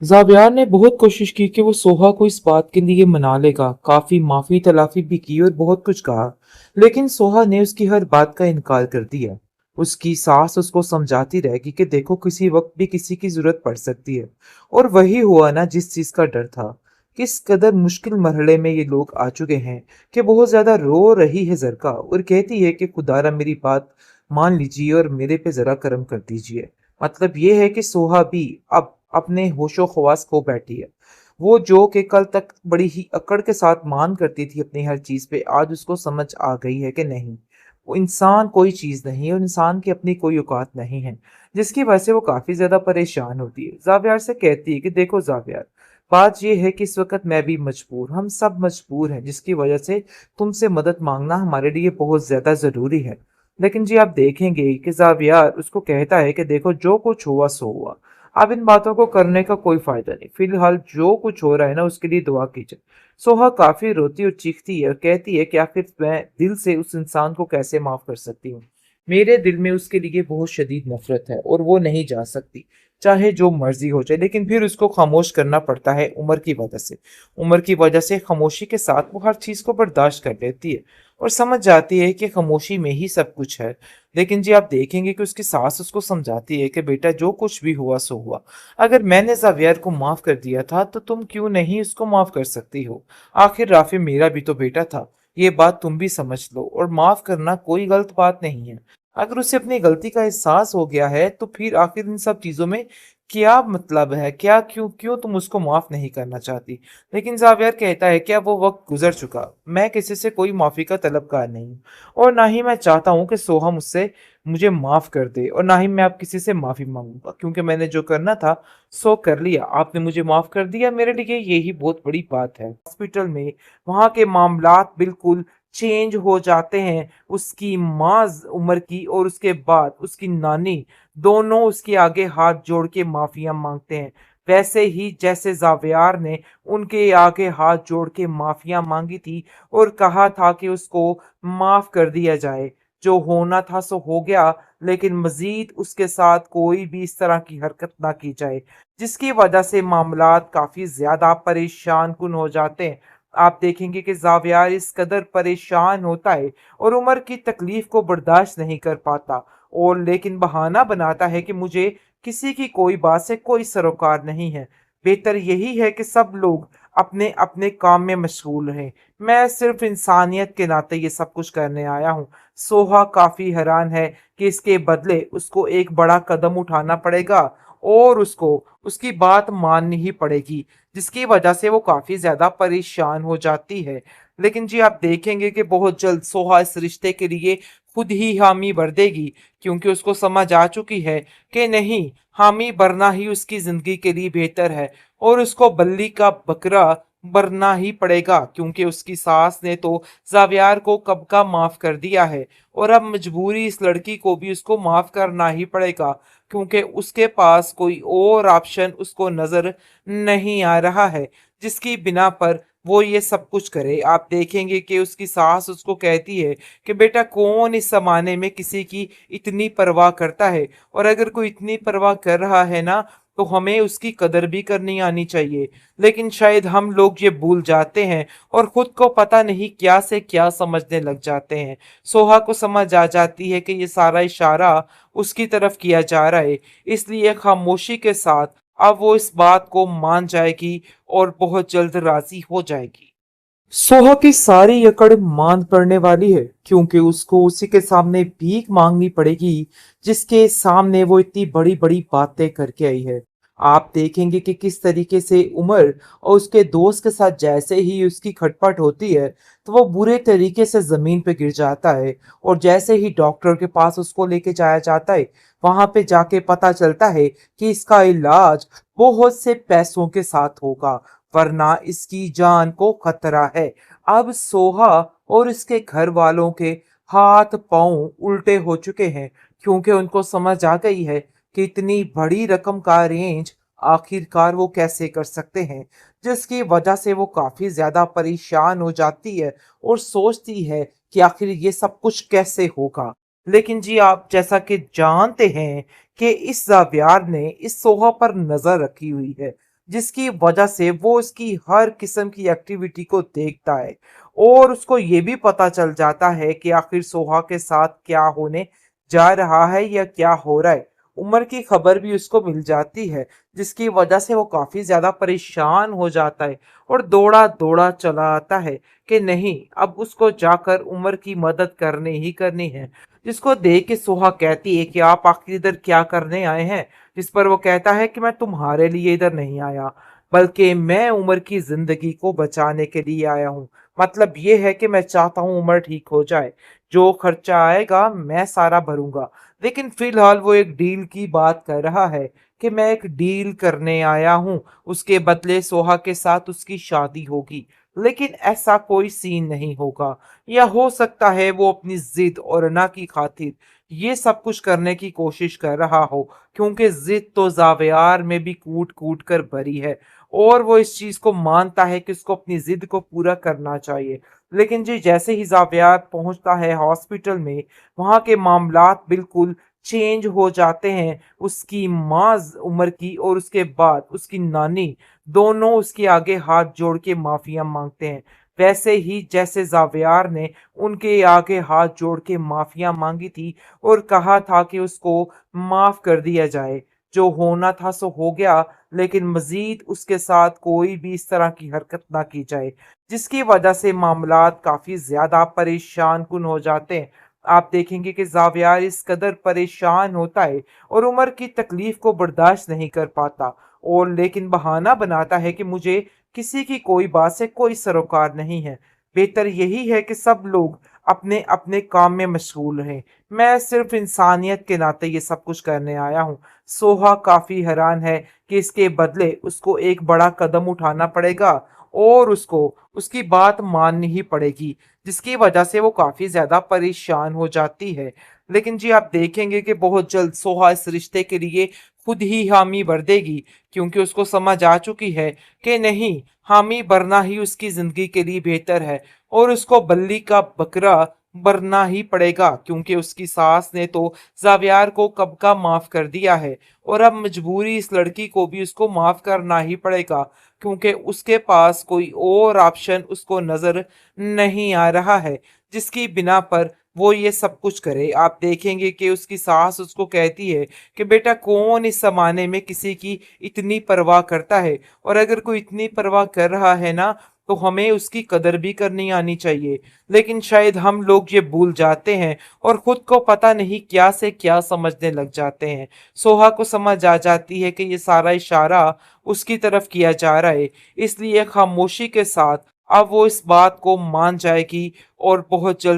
जावियार ने बहुत कोशिश की कि वो सोहा को इस बात के लिए मना लेगा, काफी माफी तलाफी भी की और बहुत कुछ कहा, लेकिन सोहा ने उसकी हर बात का इनकार कर दिया। उसकी सास उसको समझाती रहेगी कि देखो किसी वक्त भी किसी की जरूरत पड़ सकती है। और वही हुआ ना जिस चीज का डर था। किस कदर मुश्किल मरहले में ये लोग आ चुके हैं कि बहुत ज्यादा रो रही है जरका और कहती है कि खुदारा मेरी बात मान लीजिए और मेरे पे जरा करम कर दीजिए। मतलब ये है कि सोहा भी अब अपने होशो खवास खो बैठी है। वो जो कि कल तक बड़ी ही अकड़ के साथ मान करती थी अपनी हर चीज पे, आज उसको समझ आ गई है कि नहीं, वो इंसान कोई चीज नहीं है और इंसान की अपनी कोई औकात नहीं है। जिसकी वजह से वो काफी ज्यादा परेशान होती है। जावियार से कहती है कि देखो जावियार, बात ये है कि इस वक्त मैं भी मजबूर, हम सब मजबूर हैं, जिसकी वजह से तुमसे मदद मांगना हमारे लिए बहुत ज्यादा जरूरी है। लेकिन जी आप देखेंगे कि जावियार उसको कहता है कि देखो जो कुछ हुआ सो हुआ, अब इन बातों को करने का कोई फायदा नहीं, फिलहाल जो कुछ हो रहा है ना उसके लिए दुआ कीजिए। सोहा काफी रोती और चीखती है और कहती है कि आखिर मैं दिल से उस इंसान को कैसे माफ कर सकती हूँ। मेरे दिल में उसके लिए बहुत शदीद नफरत है और वो नहीं जा सकती, चाहे जो मर्जी हो जाए। लेकिन फिर उसको खामोश करना पड़ता है उम्र की वजह से। उम्र की वजह से खामोशी के साथ वो हर चीज को बर्दाश्त कर लेती है और समझ जाती है कि खामोशी में ही सब कुछ है। लेकिन जी आप देखेंगे कि उसकी सास उसको समझाती है कि बेटा जो कुछ भी हुआ सो हुआ, अगर मैंने जावियर को माफ कर दिया था तो तुम क्यों नहीं उसको माफ कर सकती हो। आखिर राफी मेरा भी तो बेटा था, ये बात तुम भी समझ लो, और माफ करना कोई गलत बात नहीं है। अगर उसे अपनी गलती का एहसास हो गया है तो फिर आखिर इन सब चीजों में क्या मतलब है, क्या क्यों क्यों तुम उसको माफ नहीं करना चाहती। लेकिन जावियर कहता है कि अब वो वक्त गुजर चुका, मैं किसी से कोई माफी का तलबगार नहीं हूँ और ना ही मैं चाहता हूँ कि सोहा मुझसे मुझे माफ कर दे, और ना ही मैं अब किसी से माफी मांगूंगा, क्योंकि मैंने जो करना था सो कर लिया, आपने मुझे माफ कर दिया, मेरे लिए यही बहुत बड़ी बात है। हॉस्पिटल में वहां के मामलात बिल्कुल चेंज हो जाते हैं। उसकी माँ उम्र की और उसके बाद उसकी नानी दोनों उसके आगे हाथ जोड़ के माफिया मांगते हैं, वैसे ही जैसे जावियार ने उनके आगे हाथ जोड़ के माफिया मांगी थी और कहा था कि उसको माफ कर दिया जाए। जो होना था सो हो गया, लेकिन मजीद उसके साथ कोई भी इस तरह की हरकत ना की जाए, जिसकी वजह से मामलात काफी ज्यादा परेशान कुन हो जाते हैं। आप देखेंगे कि जावियार इस कदर परेशान होता है और उमर की तकलीफ को बर्दाश्त नहीं कर पाता, और लेकिन बहाना बनाता है कि मुझे किसी की कोई बात से कोई सरोकार नहीं है, बेहतर यही है कि सब लोग अपने अपने काम में मशगूल रहें, मैं सिर्फ इंसानियत के नाते ये सब कुछ करने आया हूँ। सोहा काफी हैरान है कि इसके बदले उसको एक बड़ा कदम उठाना पड़ेगा और उसको उसकी बात माननी ही पड़ेगी, जिसकी वजह से वो काफी ज्यादा परेशान हो जाती है। लेकिन जी आप देखेंगे कि बहुत जल्द सोहा इस रिश्ते के लिए खुद ही हामी भर देगी, क्योंकि उसको समझ आ चुकी है कि नहीं, हामी भरना ही उसकी जिंदगी के लिए बेहतर है और उसको बल्ली का बकरा बनना ही पड़ेगा, क्योंकि उसकी सास ने तो जावियार को कब का माफ कर दिया है और अब मजबूरी इस लड़की को भी उसको माफ करना ही पड़ेगा, क्योंकि उसके पास कोई और ऑप्शन उसको नजर नहीं आ रहा है जिसकी बिना पर वो ये सब कुछ करे। आप देखेंगे कि उसकी सास उसको कहती है कि बेटा कौन इस जमाने में किसी की इतनी परवाह करता है, और अगर कोई इतनी परवाह कर रहा है ना तो हमें उसकी कदर भी करनी आनी चाहिए। लेकिन शायद हम लोग ये भूल जाते हैं और खुद को पता नहीं क्या से क्या समझने लग जाते हैं। सोहा को समझ आ जाती है कि ये सारा इशारा उसकी तरफ किया जा रहा है, इसलिए खामोशी के साथ अब वो इस बात को मान जाएगी और बहुत जल्द राजी हो जाएगी। सोहा की सारी अकड़ मान पड़ने वाली है, क्योंकि उसको उसी के सामने भीख मांगनी पड़ेगी जिसके सामने वो इतनी बड़ी बड़ी बातें करके आई है। आप देखेंगे कि किस तरीके से उमर और उसके दोस्त के साथ जैसे ही उसकी खटपट होती है तो वो बुरे तरीके से जमीन पे गिर जाता है, और जैसे ही डॉक्टर के पास उसको लेके जाया जाता है वहां पे जाके पता चलता है कि इसका इलाज बहुत से पैसों के साथ होगा, वरना इसकी जान को खतरा है। अब सोहा और इसके घर वालों के हाथ पांव उल्टे हो चुके हैं, क्योंकि उनको समझ आ गई है कि इतनी बड़ी रकम का अरेंज आखिरकार वो कैसे कर सकते हैं, जिसकी वजह से वो काफी ज्यादा परेशान हो जाती है और सोचती है कि आखिर ये सब कुछ कैसे होगा। लेकिन जी आप जैसा कि जानते हैं कि इस जावियार ने इस सोहा पर नजर रखी हुई है, जिस की वजह से वो उसकी हर किस्म की एक्टिविटी को देखता है और उसको ये भी पता चल जाता है कि आखिर सोहा के साथ क्या होने जा रहा है या क्या हो रहा है। उमर की खबर भी उसको मिल जाती है, जिसकी वजह से वो काफ़ी ज़्यादा परेशान हो जाता है और दौड़ा-दौड़ा चला आता है कि नहीं, अब उसको जाकर उमर की मदद करनी ही करनी है। जिसको देख के सोहा कहती है कि आप आखिर इधर क्या करने आए हैं? जिस पर वो कहता है कि मैं तुम्हारे लिए इधर नहीं आया, बल्कि मैं उमर की ज़िंदगी को बचाने के लिए आया हूँ। मतलब ये है कि मैं चाहता हूँ उमर ठीक हो जाए। जो खर्चा आएगा मैं सारा भरूँगा। लेकिन फ़िलहाल वो एक डील की बात कर रहा है कि मैं एक डील करने आया हूँ, उसके बदले सोहा के साथ उसकी शादी होगी। लेकिन ऐसा कोई सीन नहीं होगा, या हो सकता है वो अपनी ज़िद और अना की खातिर ये सब कुछ करने की कोशिश कर रहा हो, क्योंकि ज़िद तो ज़ावियार में भी कूट-कूट कर भरी है और वो इस चीज़ को मानता है कि उसको अपनी ज़िद को पूरा करना चाहिए। लेकिन जी जैसे ही ज़ावियार पहुँचता है हॉस्पिटल में, वहाँ के मामलात बिल्कुल चेंज हो जाते हैं। उसकी माँ उमर की और उसके बाद उसकी नानी दोनों उसके आगे हाथ जोड़ के माफ़िया माँगते हैं। वैसे ही जैसे ज़ावियार ने उनके आगे हाथ जोड़ के माफ़िया माँगी थी और कहा था कि उसको माफ़ कर दिया जाए। जो होना था सो हो गया, लेकिन मज़ीद उसके साथ कोई भी इस तरह की हरकत ना की जाए, जिसकी वजह से मामलात काफ़ी ज़्यादा परेशान-कुन हो जाते हैं। आप देखेंगे कि ज़ावियार इस कदर परेशान होता है और उमर की तकलीफ़ को बर्दाश्त नहीं कर पाता, और लेकिन बहाना बनाता है कि मुझे किसी की कोई बात से कोई सरोकार नहीं है। बेहतर यही है कि सब लोग अपने-अपने काम में मशगूल रहें। मैं सिर्फ़ इंसानियत के नाते ये सब कुछ करने आया हूँ। सोहा काफ़ी हैरान है कि इसके बदले उसको एक बड़ा कदम उठाना पड़ेगा और उसको उसकी बात माननी ही पड़ेगी, जिसकी वजह से वो काफ़ी ज़्यादा परेशान हो जाती है। लेकिन जी आप देखेंगे कि बहुत जल्द सोहा इस रिश्ते के लिए खुद ही हामी भर देगी, क्योंकि उसको समझ आ चुकी है कि नहीं, हामी भरना ही उसकी ज़िंदगी के लिए बेहतर है और उसको बल्ली का बकरा बनना ही पड़ेगा, क्योंकि उसकी सास ने तो ज़ावियार को कब का माफ़ कर दिया है और अब मजबूरी इस लड़की को भी उसको माफ़ करना ही पड़ेगा, क्योंकि उसके पास कोई और ऑप्शन उसको नज़र नहीं आ रहा है, जिसकी बिना पर वो ये सब कुछ करे। आप देखेंगे कि उसकी सास उसको कहती है कि बेटा, कौन इस ज़माने में किसी की इतनी परवाह करता है, और अगर कोई इतनी परवाह कर रहा है ना, तो हमें उसकी कदर भी करनी आनी चाहिए। लेकिन शायद हम लोग ये भूल जाते हैं और खुद को पता नहीं क्या से क्या समझने लग जाते हैं। सोहा को समझ आ जाती है कि ये सारा इशारा उसकी तरफ किया जा रहा है, इसलिए खामोशी के साथ अब वो इस बात को मान जाएगी और बहुत जल्द